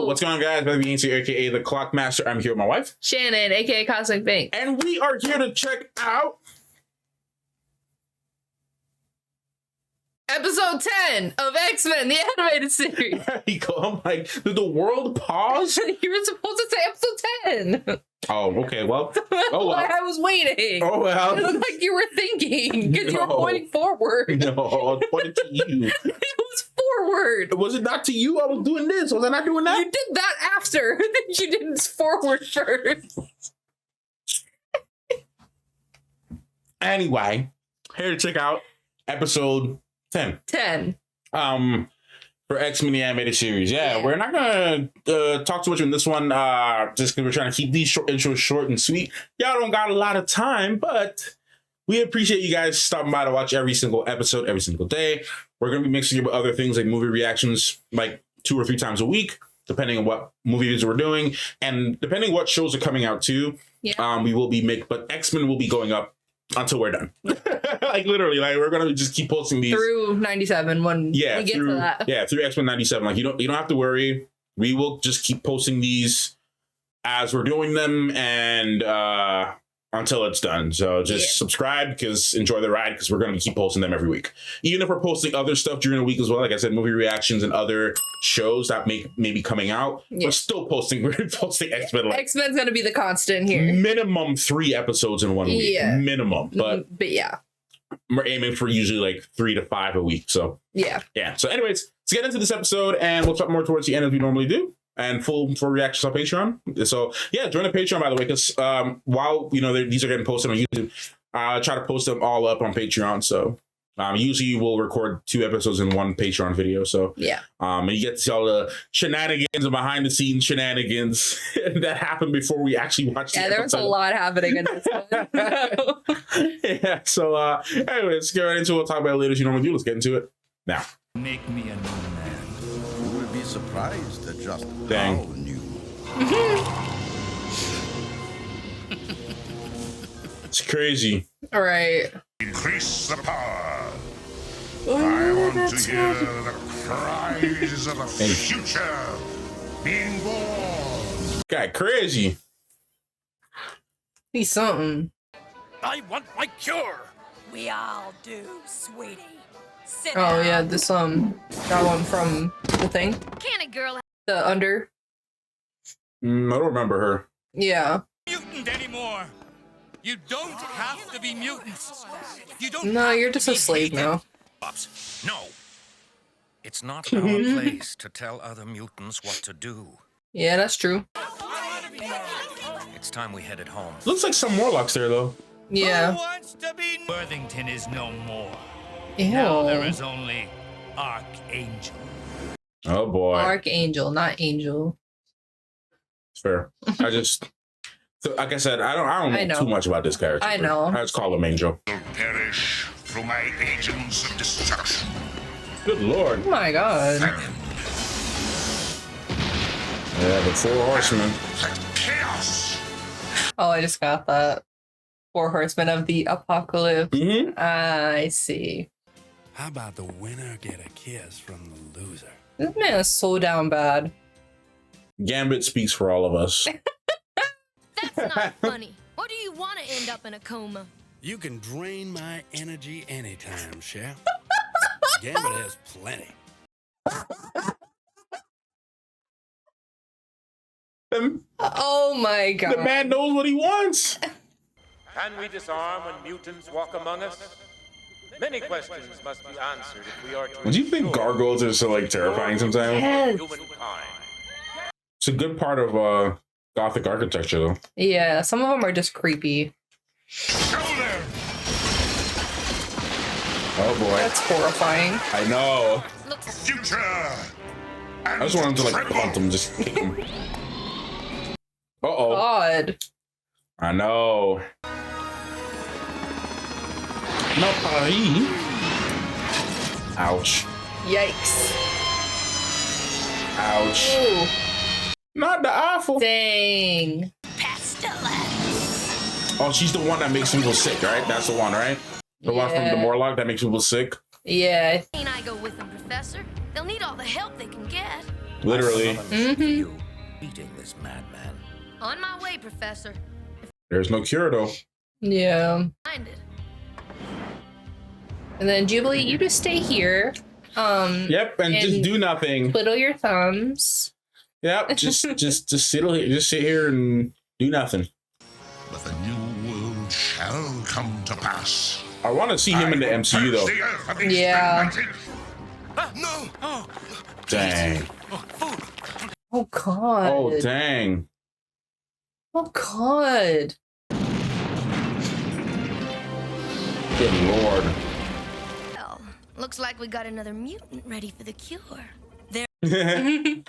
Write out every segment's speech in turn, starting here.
What's going on, guys? Back with me, aka the Clockmaster. I'm here with my wife, Shannon, aka Cosmic Bank. and we are here to check out Episode 10 of Xmen, the animated series. There you go. I'm like, did the world pause? You were supposed to say episode 10. Oh, okay. Well, That's why I was waiting. Oh, well. It looked like you were thinking because you were pointing forward. No, I was pointing to you. It was forward. Was it not to you? I was doing this. Was I not doing that? You did that after. You did forward first. Anyway, here to check out episode 10. 10. For Xmen the animated series. Yeah, we're not gonna talk too much on this one, just because we're trying to keep these intros short and sweet. Y'all don't got a lot of time, but we appreciate you guys stopping by to watch every single episode, every single day. We're gonna be mixing it with other things like movie reactions, like 2 or 3 times a week, depending on what movies we're doing, and depending what shows are coming out too. Yeah. We will be but Xmen will be going up until we're done. Like literally, like we're gonna just keep posting these Through 97 when we get to that. Yeah, through Xmen 97. Like you don't have to worry. We will just keep posting these as we're doing them and until it's done. So just subscribe, because enjoy the ride, because we're gonna keep posting them every week. Even if we're posting other stuff during the week as well, like I said, movie reactions and other shows that may be coming out. We're still posting. We're posting Xmen. Like, Xmen's gonna be the constant here. Minimum 3 episodes in 1 week. Yeah. Minimum. But yeah. We're aiming for usually like 3 to 5 a week. So yeah. So anyways, let's get into this episode, and we'll talk more towards the end as we normally do. And full reactions on Patreon. So yeah, join the Patreon, by the way, because while these are getting posted on YouTube, I try to post them all up on Patreon. So usually we'll record 2 episodes in 1 Patreon video. So yeah, and you get to see all the shenanigans and behind the scenes shenanigans that happened before we actually watched. Yeah, there was a lot happening in this one. Yeah. So anyways, let's get right into it. We'll talk about it later as you normally do. Let's get into it now. Make me a new man. You will be surprised at just how new. It's crazy. All right. Increase the power. I want to hear the cries of the future being born. Guy crazy. He's something. I want my cure. We all do, sweetie. Sit Oh down. yeah, this that one from the thing. Can a girl The under. I don't remember her. Yeah. Mutant anymore. You don't have to be mutants. You don't. No, you're just a slave now. No. It's not our place to tell other mutants what to do. Yeah, that's true. It's time we headed home. Looks like some Morlocks there though. Yeah. Who wants to be? Worthington is no more. Ew. Now there is only Archangel. Oh boy. Archangel, not angel. It's fair. Like I said, I don't know too much about this character. I know. I just call him Angel. Will perish through my agents of destruction. Good lord. Oh my god. Yeah, the 4 horsemen. Chaos. Oh, I just got that. 4 horsemen of the apocalypse. I see. How about the winner get a kiss from the loser? This man is so down bad. Gambit speaks for all of us. That's not funny. Or do you want to end up in a coma? You can drain my energy anytime, Chef. Gambit has plenty. Oh my god. The man knows what he wants. Can we disarm when mutants walk among us? Many questions must be answered if we are to. Do you think gargoyles are so like terrifying sometimes? Yes. Humankind. It's a good part of Gothic architecture though. Yeah, some of them are just creepy. Show them. Oh boy. That's horrifying. I know. Future. I just want him to like punt him, just kick him. Uh-oh. God. I know. No, Paris. Ouch. Yikes. Ouch. Ooh. Not the awful. Dang. Pestilence. Oh, she's the one that makes people sick, right? That's the one, right? The one from the Morlock that makes people sick. Yeah. Ain't I go with them, Professor? They'll need all the help they can get. Literally. You beating this madman. On my way, Professor. There's no cure though. Yeah. Find it. And then Jubilee, you just stay here. Yep, and just do nothing. Twiddle your thumbs. Yep, just sit here and do nothing. But the new world shall come to pass. I want to see him in the MCU though. Yeah. No! Oh, Dang. food! Oh God. Oh dang. Oh God. Good Lord. Well, looks like we got another mutant ready for the cure. He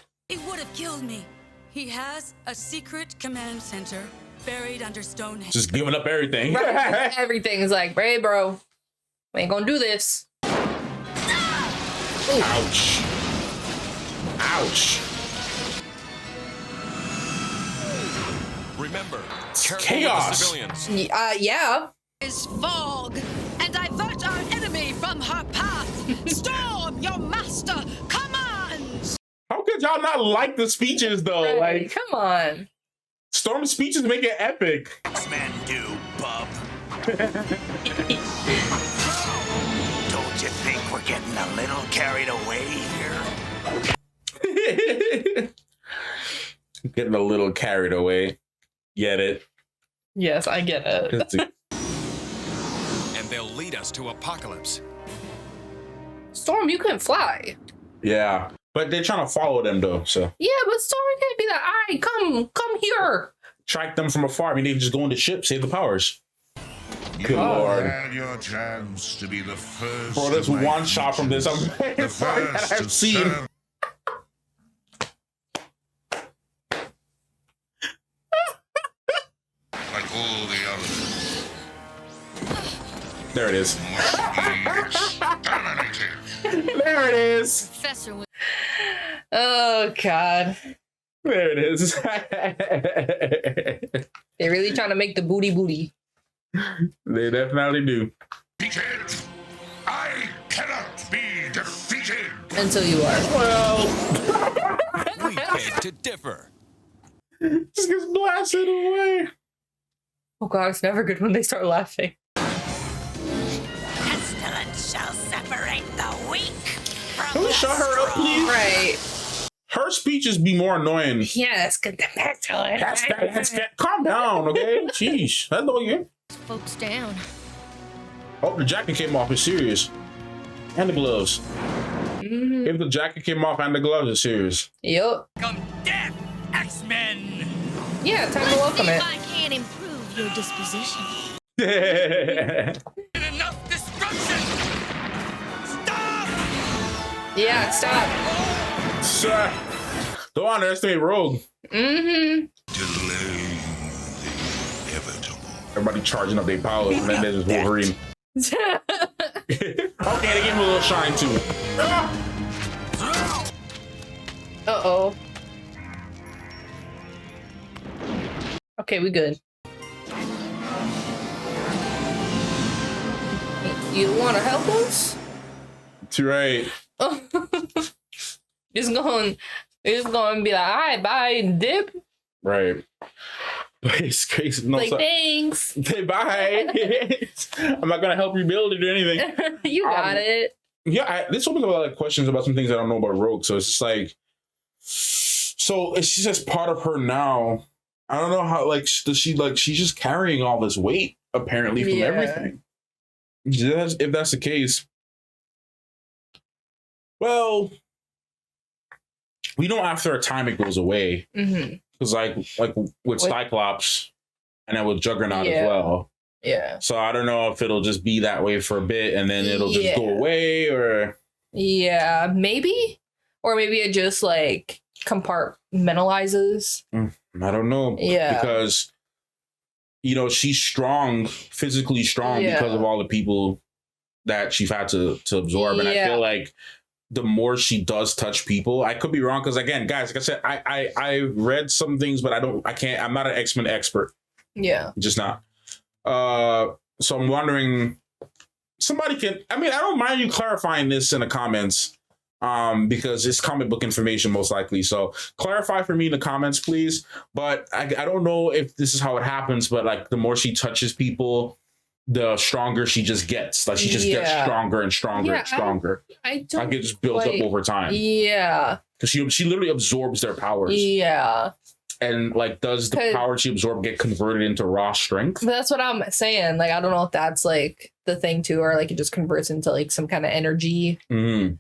would have killed me. He has a secret command center buried under Stonehenge. Just giving up everything. Right. Everything is like, hey, bro, we ain't gonna do this. Ouch. Ouch. Remember, It's careful chaos. with the civilians. Yeah. Is fog and divert our enemy from her path. Storm, your master commands. How could y'all not like the speeches though? Right. Like Come on. Storm's speeches make it epic. Xmen do, bub. Don't you think we're getting a little carried away here? Getting a little carried away. Get it? Yes, I get it. And they'll lead us to apocalypse. Storm, you couldn't fly. Yeah. But they're trying to follow them though, so Yeah, but Storm can't be like, all right, come here. track them from afar. I mean, they can just go in the ship, save the powers. Good You Lord. had your chance to be the first. Bro, there's of my one shot from this the first that I've to seen. serve. Like all the others, There it is. must be exterminated. There it is. Professor was Oh God. There it is. They're really trying to make the booty. They definitely do. Defeated. I cannot be defeated. Until you are. Well, We beg to differ. just gets blasted away. Oh God, it's never good when they start laughing. Pestilence shall separate the weak from Can we shut her up, please? Right. Her speeches be more annoying. Yes, get the back to it. That's calm down, okay? Jeez. That's all you. folks down. Oh, the jacket came off. It's serious. And the gloves. Mm-hmm. If the jacket came off and the gloves, it's serious. Yup. Come death, X-Men! Yeah, time to welcome See if it. I can improve your disposition. Enough destruction! Stop! Yeah, stop. Sir, don't underestimate Rogue. Mm-hmm. Delay the inevitable. Everybody charging up their powers, and then there's just Wolverine. Okay, they gave him a little shine too. Uh-oh. Okay, we good. You want to help us? That's right. It's going to be like, all right, bye, dip. Right. But it's crazy. No, Like, so, thanks. say bye. I'm not gonna help you build it or anything. You got it. Yeah, this opens up a lot of questions about some things I don't know about Rogue. So it's just like, so it's just part of her now. I don't know how, like, does she, like, she's just carrying all this weight apparently from Yeah. everything. If that's the case, well, we know after a time it goes away. Mm-hmm. Because like with Cyclops and then with Juggernaut as well. Yeah. So I don't know if it'll just be that way for a bit and then it'll just go away or. Yeah, maybe. Or maybe it just like compartmentalizes. I don't know. Yeah. Because, you know, she's strong, physically strong because of all the people that she's had to absorb. And I feel like the more she does touch people, I could be wrong. Because again, guys, like I said, I read some things, but I'm not an X-Men expert. Yeah. Just not. So I'm wondering, I don't mind you clarifying this in the comments. because it's comic book information most likely. So clarify for me in the comments, please. But I don't know if this is how it happens, but like the more she touches people, the stronger she just gets. Like she just gets stronger and stronger and stronger. I don't like it just builds up over time. Yeah. Because she literally absorbs their powers. Yeah. And like, does the power she absorbed get converted into raw strength? That's what I'm saying. Like, I don't know if that's like the thing too, or like it just converts into like some kind of energy. Mm-hmm.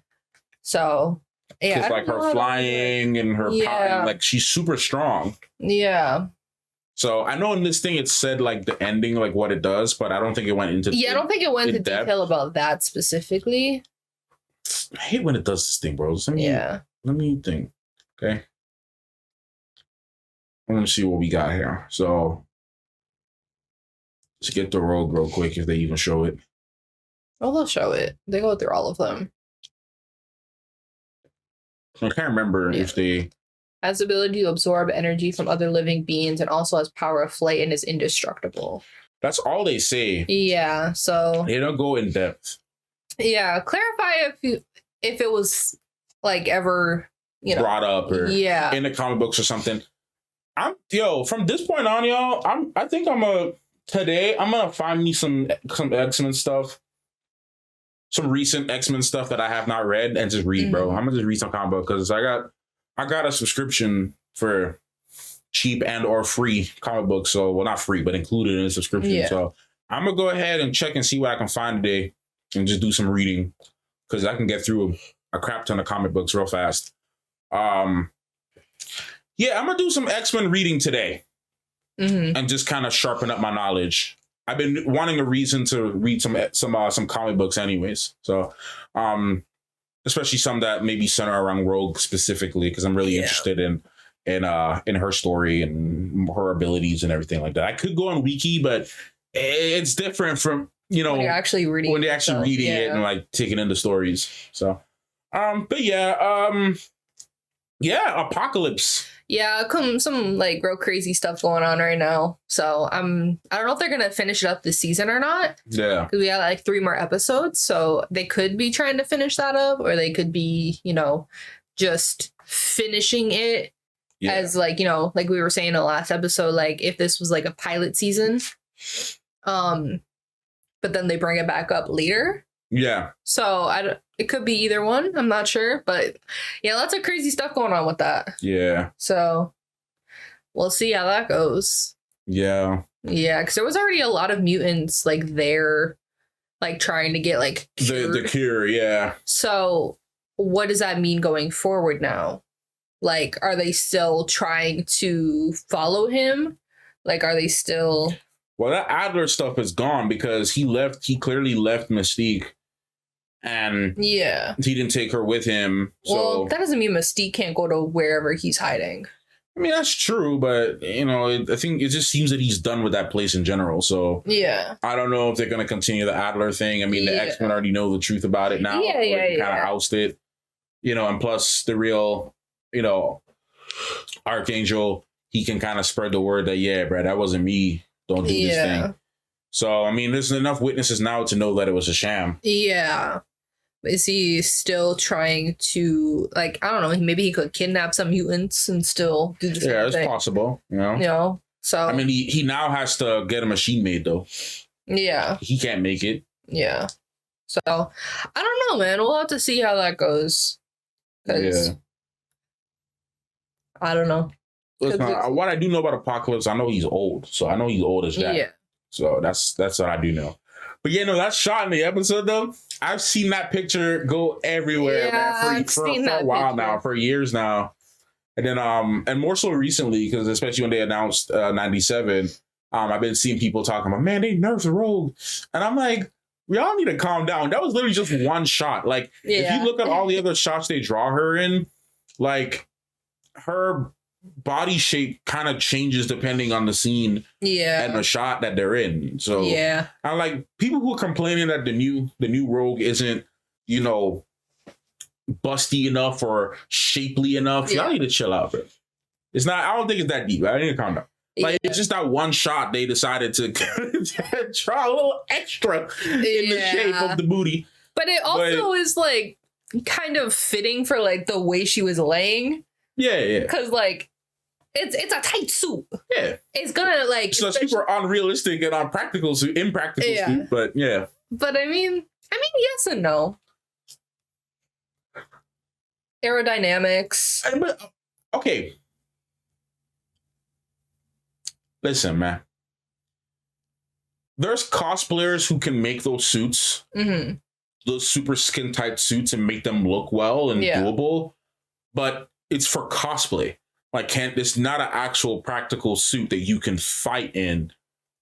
So yeah, because like her flying and her power, like she's super strong. Yeah. So I know in this thing it said like the ending, like what it does, but I don't think it went into. Yeah, I don't think it went into detail about that specifically. I hate when it does this thing, bro. Let me think. Okay. I'm gonna see what we got here. So let's get the rogue real quick if they even show it. Oh, they'll show it. They go through all of them. I can't remember if they has the ability to absorb energy from other living beings and also has power of flight and is indestructible. That's all they say. Yeah, so they don't go in depth. Yeah, clarify if it was like ever, brought up or in the comic books or something. From this point on, y'all, I think I'm gonna find me some X-Men stuff. Some recent X-Men stuff that I have not read and just read, bro. I'm gonna just read some comic book because I got a subscription for cheap and or free comic books. So, well, not free, but included in the subscription. Yeah. So I'm gonna go ahead and check and see what I can find today and just do some reading because I can get through a crap ton of comic books real fast. I'm gonna do some X-Men reading today and just kind of sharpen up my knowledge. I've been wanting a reason to read some comic books anyways. So, especially some that maybe center around Rogue specifically, because I'm really interested in her story and her abilities and everything like that. I could go on Wiki, but it's different from, when you're actually reading it and like taking in the stories. So, Apocalypse. Yeah, some like real crazy stuff going on right now. So I don't know if they're gonna finish it up this season or not. Yeah, because we have like 3 more episodes, so they could be trying to finish that up, or they could be, just finishing it as like like we were saying in the last episode, like if this was like a pilot season, but then they bring it back up later. Yeah. So it could be either one. I'm not sure, but yeah, lots of crazy stuff going on with that. Yeah. So we'll see how that goes. Yeah. Yeah, because there was already a lot of mutants like there, like trying to get like the cure. Yeah. So what does that mean going forward now? Like, are they still trying to follow him? Like, are they still? Well, that Adler stuff is gone because he clearly left Mystique. And he didn't take her with him. Well, that doesn't mean Mystique can't go to wherever he's hiding. I mean, that's true, but I think it just seems that he's done with that place in general. So I don't know if they're going to continue the Adler thing. I mean, the X-Men already know the truth about it now. Kind of oust it, and plus the real, Archangel, he can kind of spread the word that bro, that wasn't me. Don't do this thing. So, I mean, there's enough witnesses now to know that it was a sham. Yeah. Is he still trying to, like, I don't know, maybe he could kidnap some mutants and still do the same thing. Yeah, it's possible, So. I mean, he now has to get a machine made, though. Yeah. He can't make it. Yeah. So, I don't know, man. We'll have to see how that goes. Yeah. I don't know. Listen, what I do know about Apocalypse, I know he's old. So I know he's old as that. Yeah. So that's what I do know. But that shot in the episode though, I've seen that picture go everywhere, man, for a while now, for years now. And then and more so recently, because especially when they announced 97, I've been seeing people talking about, man, they nerfed the Rogue. And I'm like, we all need to calm down. That was literally just one shot. Like if you look at all the other shots they draw her in, like her body shape kind of changes depending on the scene and the shot that they're in. So I like people who are complaining that the new Rogue isn't, busty enough or shapely enough. Y'all need to chill out, bro. It's not, I don't think it's that deep. I need to calm down. Like it's just that one shot they decided to try a little extra in the shape of the booty. But it also is like kind of fitting for like the way she was laying. Yeah. Because like it's a tight suit. Yeah. It's gonna like so super unrealistic and impractical suit, but yeah. But I mean yes and no. Aerodynamics. But okay. Listen, man. There's cosplayers who can make those suits, those super skin tight suits, and make them look well and doable. But it's for cosplay. Like, it's not an actual practical suit that you can fight in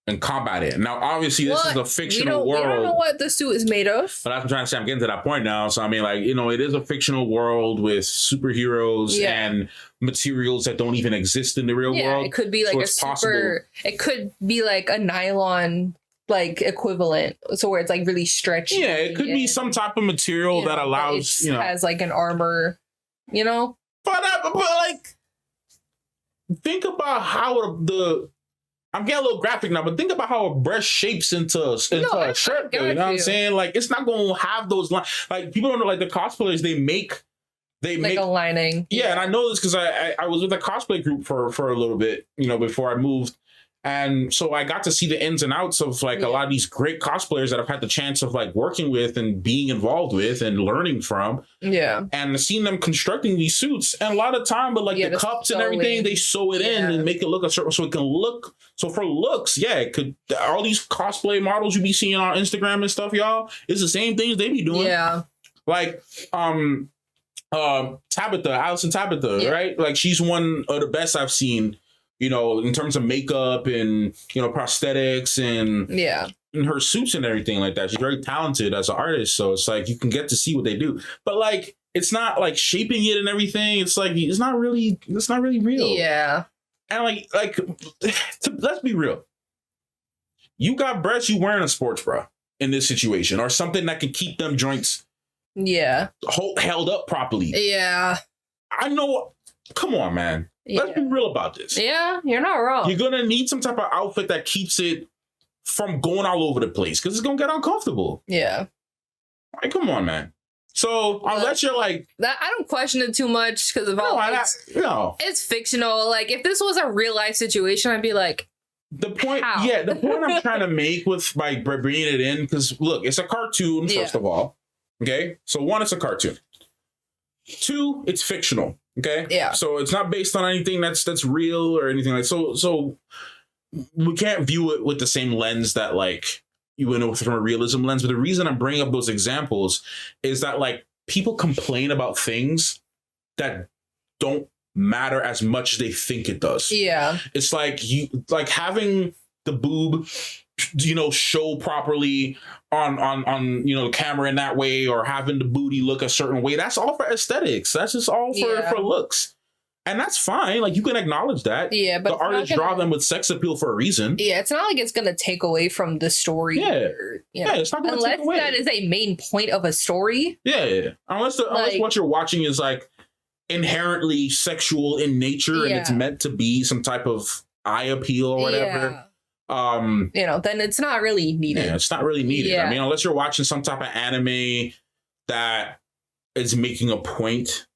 and combat in. Now, obviously, this is a fictional world. We don't know what the suit is made of. But I'm trying to say, I'm getting to that point now. So, I mean, like, it is a fictional world with superheroes and materials that don't even exist in the real world. It could be like it could be like a nylon like equivalent. So where it's like really stretchy. Yeah, it could be some type of material that allows, has like an armor, But like, think about how I'm getting a little graphic now, but think about how a breast shapes into a shirt. You know what I'm saying? Like, it's not going to have those lines. Like, people don't know, like, the cosplayers, they make a lining. Yeah, and I know this because I was with a cosplay group for a little bit, before I moved. And so I got to see the ins and outs of like a lot of these great cosplayers that I've had the chance of like working with and being involved with and learning from. Yeah. And seeing them constructing these suits. And a lot of time, but like the cups and everything, they sew it in and make it look a certain, so it can look. So for looks, it could, all these cosplay models you be seeing on Instagram and stuff, y'all, it's the same things they be doing. Yeah. Like, Tabitha, Allison Tabitha, right? Like, she's one of the best I've seen, in terms of makeup and, prosthetics and her suits and everything like that. She's very talented as an artist. So it's like, you can get to see what they do, but like, it's not like shaping it and everything. It's like, it's not really real. Yeah. And like, let's be real. You got breasts, you wearing a sports bra in this situation or something that can keep them joints held up properly. Yeah. I know. Come on, man. Let's be real about this. Yeah, you're not wrong. You're going to need some type of outfit that keeps it from going all over the place because it's going to get uncomfortable. Yeah. Like, come on, man. So unless you're like that, I don't question it too much because of all it's fictional. Like, if this was a real life situation, I'd be like, the point I'm trying to make with by bringing it in, because look, it's a cartoon, first of all. Okay. So 1, it's a cartoon. 2, it's fictional. Okay. Yeah. So it's not based on anything that's real or anything like so we can't view it with the same lens that like you went with from a realism lens. But the reason I'm bringing up those examples is that like people complain about things that don't matter as much as they think it does. Yeah. It's like having the boob, show properly on the camera in that way, or having the booty look a certain way. That's all for aesthetics. That's just all for looks. And that's fine. Like, you can acknowledge that. Yeah, but the artists draw them with sex appeal for a reason. Yeah, it's not like it's going to take away from the story. Yeah. It's not going to take away. Unless that is a main point of a story. Yeah. Unless what you're watching is like inherently sexual in nature and it's meant to be some type of eye appeal or whatever. Then it's not really needed. Yeah, it's not really needed. I mean, unless you're watching some type of anime that is making a point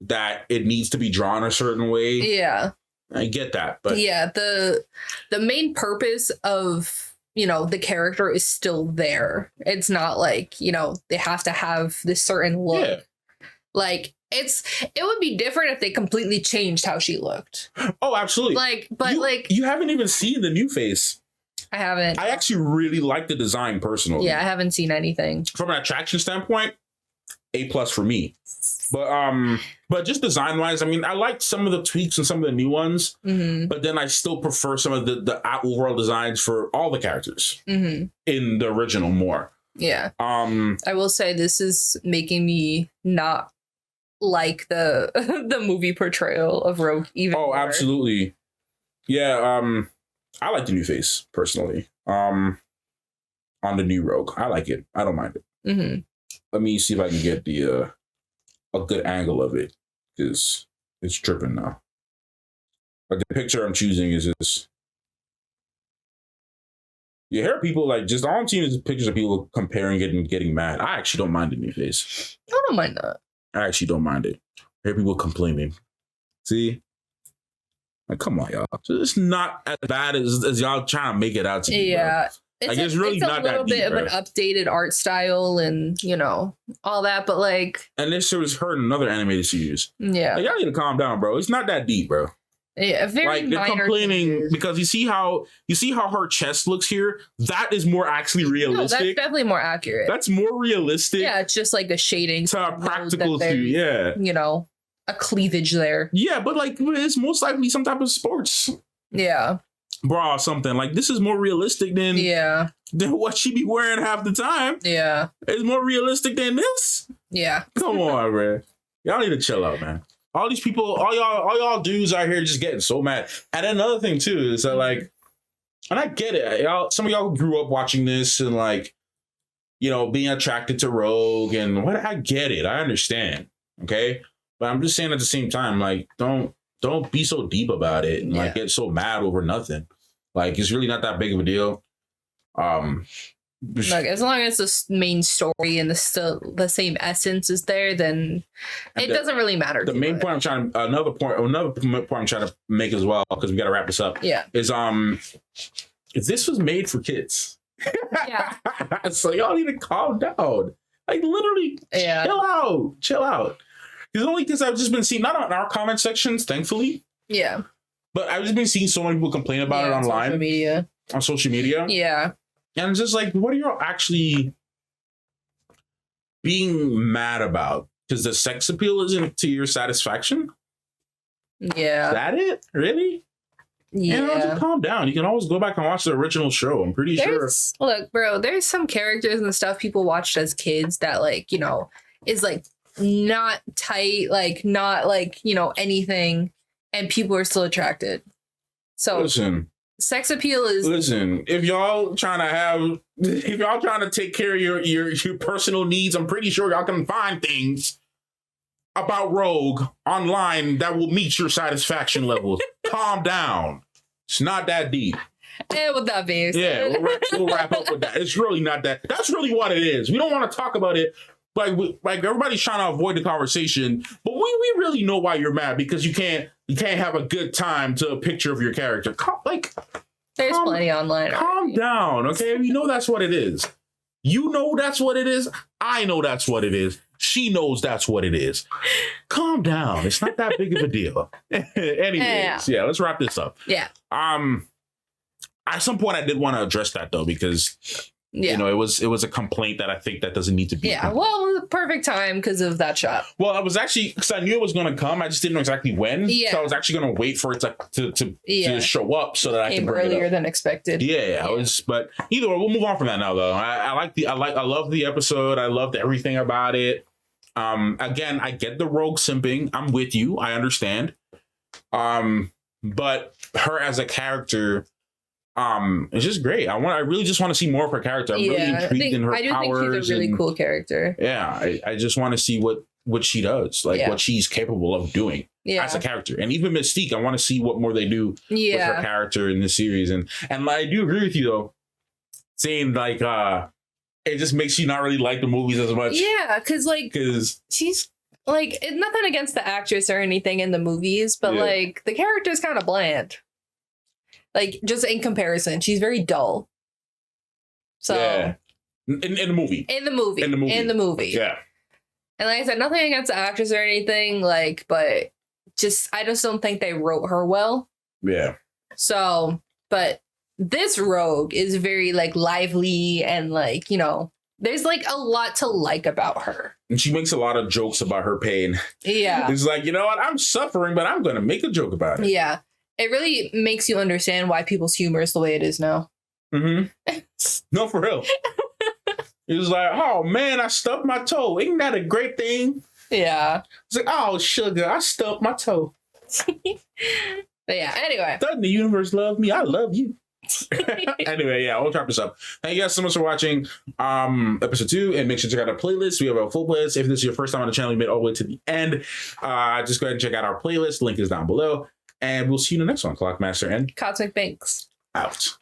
that it needs to be drawn a certain way. Yeah. I get that. But the main purpose of, the character is still there. It's not like, they have to have this certain look. Yeah. Like, it would be different if they completely changed how she looked. Oh, absolutely. You haven't even seen the new face. I haven't. I actually really like the design personally. Yeah, I haven't seen anything. From an attraction standpoint, A+ for me. But just design wise, I mean, I liked some of the tweaks and some of the new ones, but then I still prefer some of the overall designs for all the characters in the original more. Yeah. I will say this is making me not like the movie portrayal of Rogue even more. Absolutely. Yeah, I like the new face personally. On the new Rogue. I like it. I don't mind it. Let me see if I can get a good angle of it, because it's tripping now. Like, the picture I'm choosing is this. You hear people like just all I'm seeing is pictures of people comparing it and getting mad. I actually don't mind the new face. I don't mind that. I actually don't mind it. I hear people complaining. See? Like, come on, y'all. It's not as bad as y'all trying to make it out to be. Yeah. Like, it's really not that deep. It's a little bit of an updated art style and, you know, all that, but like... And this was her in another animated series. Yeah. Like, y'all need to calm down, bro. It's not that deep, bro. Yeah, very like they're complaining because you see how her chest looks here. That is more actually realistic. No, that's definitely more accurate. That's more realistic. Yeah, it's just like a shading to a practical suit. Yeah, you know, a cleavage there. Yeah, but like it's most likely some type of sports. Yeah, bra or something. Like this is more realistic than what she be wearing half the time. Yeah, it's more realistic than this. Yeah, come on, man. Y'all need to chill out, man. All these people, all y'all dudes out here just getting so mad. And another thing too is that like, and I get it, y'all. Some of y'all grew up watching this and like, you know, being attracted to Rogue and what. I get it, I understand. Okay, but I'm just saying at the same time, like, don't be so deep about it and like get so mad over nothing. Like it's really not that big of a deal. Like as long as the main story and the same essence is there, then it doesn't really matter. The main point another point I'm trying to make as well, because we got to wrap this up. Yeah, is this was made for kids. Yeah, so y'all need to calm down. Like literally, chill out. Because only because I've just been seeing not on our comment sections, thankfully. Yeah, but I've just been seeing so many people complain about it online, on social media. Yeah. And it's just like, what are y'all actually being mad about? Because the sex appeal isn't to your satisfaction? Yeah. Is that it? Really? Yeah. You know, just calm down. You can always go back and watch the original show. I'm pretty sure. Look, bro, there's some characters and stuff people watched as kids that, like, you know, is like not tight, like not like, you know, anything. And people are still attracted. So listen. Sex appeal is if y'all trying to take care of your personal needs, I'm pretty sure y'all can find things about Rogue online that will meet your satisfaction levels. Calm down. It's not that deep. And with that being said, we'll wrap up with that. It's really not that. That's really what it is. We don't want to talk about it. Like everybody's trying to avoid the conversation, but we really know why you're mad, because you can't have a good time to a picture of your character. There's plenty online. Calm down, okay? You know that's what it is. You know that's what it is. I know that's what it is. She knows that's what it is. Calm down. It's not that big of a deal. Anyways, yeah, let's wrap this up. Yeah. At some point I did want to address that though, because you know, it was a complaint that I think that doesn't need to be. Yeah, well, it was the perfect time because of that shot. Well, I was actually, because I knew it was going to come. I just didn't know exactly when. Yeah. So I was actually going to wait for it to show up so that I can bring it up. Earlier than expected. Yeah. But either way, we'll move on from that now, though. I love the episode. I loved everything about it. Again, I get the Rogue simping. I'm with you. I understand. But her as a character, it's just great. I really just want to see more of her character. I'm really intrigued in her powers. I do think she's a really cool character. Yeah, I just want to see what she does, like what she's capable of doing as a character. And even Mystique, I want to see what more they do with her character in this series. And I do agree with you though, saying like it just makes you not really like the movies as much. Yeah, because she's like, it's nothing against the actress or anything in the movies, but like the character is kind of bland. Like, just in comparison, she's very dull. So, in the movie. In the movie. Yeah. And like I said, nothing against the actress or anything, like, but I just don't think they wrote her well. Yeah. So, but this Rogue is very, like, lively and, like, you know, there's, like, a lot to like about her. And she makes a lot of jokes about her pain. Yeah. It's like, you know what? I'm suffering, but I'm going to make a joke about it. Yeah. It really makes you understand why people's humor is the way it is now. Mm-hmm. No, for real. It was like, oh, man, I stubbed my toe. Isn't that a great thing? Yeah. It's like, oh, sugar, I stubbed my toe. But yeah, anyway. Doesn't the universe love me? I love you. Anyway, yeah, we'll wrap this up. Thank you guys so much for watching episode 2, and make sure to check out our playlist. We have a full playlist. If this is your first time on the channel, you made it all the way to the end. Just go ahead and check out our playlist. Link is down below. And we'll see you in the next one. Clockmaster and Cosmic Banks. Out.